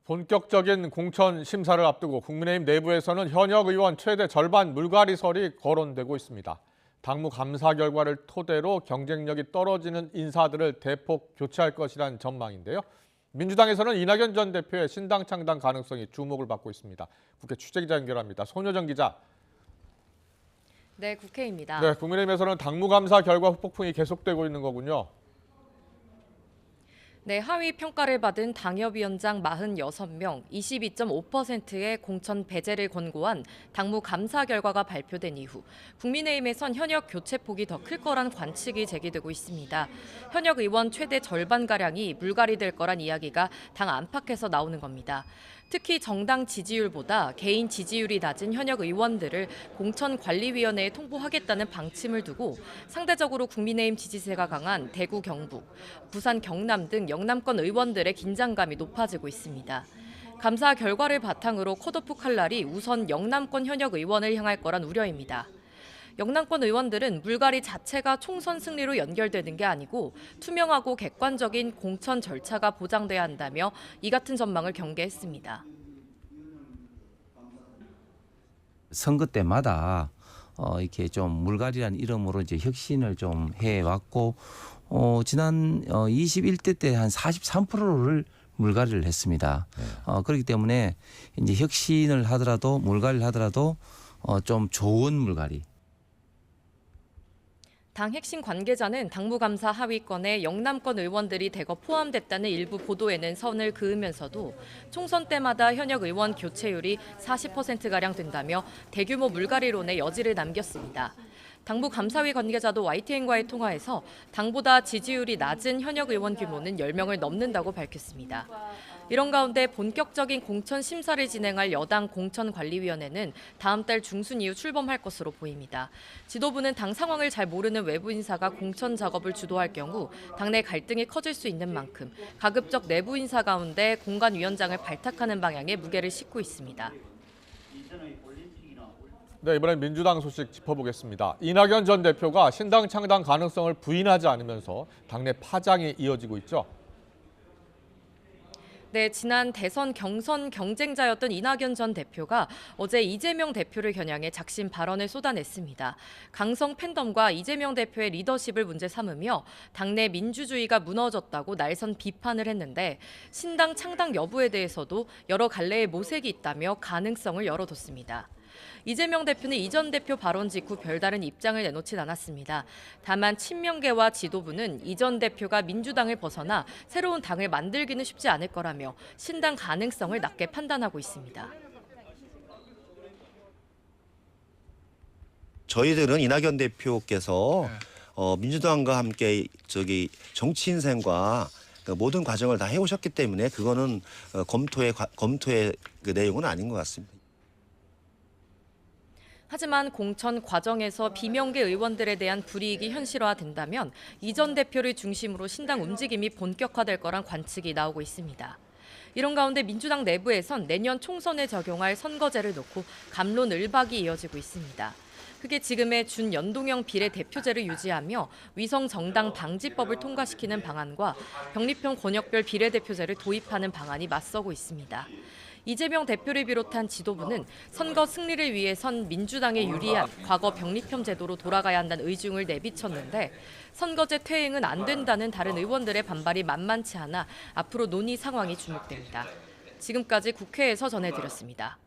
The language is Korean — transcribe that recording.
본격적인 공천 심사를 앞두고 국민의힘 내부에서는 현역 의원 최대 절반 물갈이설이 거론되고 있습니다. 당무 감사 결과를 토대로 경쟁력이 떨어지는 인사들을 대폭 교체할 것이란 전망인데요. 민주당에서는 이낙연 전 대표의 신당 창당 가능성이 주목을 받고 있습니다. 국회 취재기자 연결합니다. 손효정 기자. 네, 국회입니다. 네, 국민의힘에서는 당무 감사 결과 후폭풍이 계속되고 있는 거군요. 네, 하위 평가를 받은 당협위원장 46명, 22.5%의 공천 배제를 권고한 당무 감사 결과가 발표된 이후 국민의힘에선 현역 교체 폭이 더 클 거란 관측이 제기되고 있습니다. 현역 의원 최대 절반가량이 물갈이될 거란 이야기가 당 안팎에서 나오는 겁니다. 특히 정당 지지율보다 개인 지지율이 낮은 현역 의원들을 공천관리위원회에 통보하겠다는 방침을 두고 상대적으로 국민의힘 지지세가 강한 대구, 경북, 부산, 경남 등 영남권 의원들의 긴장감이 높아지고 있습니다. 감사 결과를 바탕으로 컷오프 칼날이 우선 영남권 현역 의원을 향할 거란 우려입니다. 영남권 의원들은 물갈이 자체가 총선 승리로 연결되는 게 아니고 투명하고 객관적인 공천 절차가 보장돼야 한다며 이 같은 전망을 경계했습니다. 선거 때마다 이렇게 좀 물갈이라는 이름으로 이제 혁신을 좀 해왔고 지난 21대 때 한 43%를 물갈이를 했습니다. 그렇기 때문에 이제 혁신을 하더라도 물갈이를 하더라도 좀 좋은 물갈이. 당 핵심 관계자는 당무감사 하위권에 영남권 의원들이 대거 포함됐다는 일부 보도에는 선을 그으면서도 총선 때마다 현역 의원 교체율이 40%가량 된다며 대규모 물갈이론의 여지를 남겼습니다. 당무감사위 관계자도 YTN과의 통화에서 당보다 지지율이 낮은 현역 의원 규모는 10명을 넘는다고 밝혔습니다. 이런 가운데 본격적인 공천 심사를 진행할 여당 공천관리위원회는 다음 달 중순 이후 출범할 것으로 보입니다. 지도부는 당 상황을 잘 모르는 외부 인사가 공천 작업을 주도할 경우 당내 갈등이 커질 수 있는 만큼 가급적 내부 인사 가운데 공관위원장을 발탁하는 방향에 무게를 싣고 있습니다. 네, 이번엔 민주당 소식 짚어보겠습니다. 이낙연 전 대표가 신당 창당 가능성을 부인하지 않으면서 당내 파장이 이어지고 있죠. 네, 지난 대선 경선 경쟁자였던 이낙연 전 대표가 어제 이재명 대표를 겨냥해 작심 발언을 쏟아냈습니다. 강성 팬덤과 이재명 대표의 리더십을 문제 삼으며 당내 민주주의가 무너졌다고 날선 비판을 했는데 신당 창당 여부에 대해서도 여러 갈래의 모색이 있다며 가능성을 열어뒀습니다. 이재명 대표는 이 전 대표 발언 직후 별다른 입장을 내놓진 않았습니다. 다만 친명계와 지도부는 이 전 대표가 민주당을 벗어나 새로운 당을 만들기는 쉽지 않을 거라며 신당 가능성을 낮게 판단하고 있습니다. 저희들은 이낙연 대표께서 민주당과 함께 정치 인생과 모든 과정을 다 해오셨기 때문에 그거는 검토의 그 내용은 아닌 것 같습니다. 하지만 공천 과정에서 비명계 의원들에 대한 불이익이 현실화된다면 이 전 대표를 중심으로 신당 움직임이 본격화될 거란 관측이 나오고 있습니다. 이런 가운데 민주당 내부에선 내년 총선에 적용할 선거제를 놓고 갑론을박이 이어지고 있습니다. 그게 지금의 준연동형 비례대표제를 유지하며 위성정당 방지법을 통과시키는 방안과 병립형 권역별 비례대표제를 도입하는 방안이 맞서고 있습니다. 이재명 대표를 비롯한 지도부는 선거 승리를 위해선 민주당에 유리한 과거 병립형 제도로 돌아가야 한다는 의중을 내비쳤는데 선거제 퇴행은 안 된다는 다른 의원들의 반발이 만만치 않아 앞으로 논의 상황이 주목됩니다. 지금까지 국회에서 전해드렸습니다.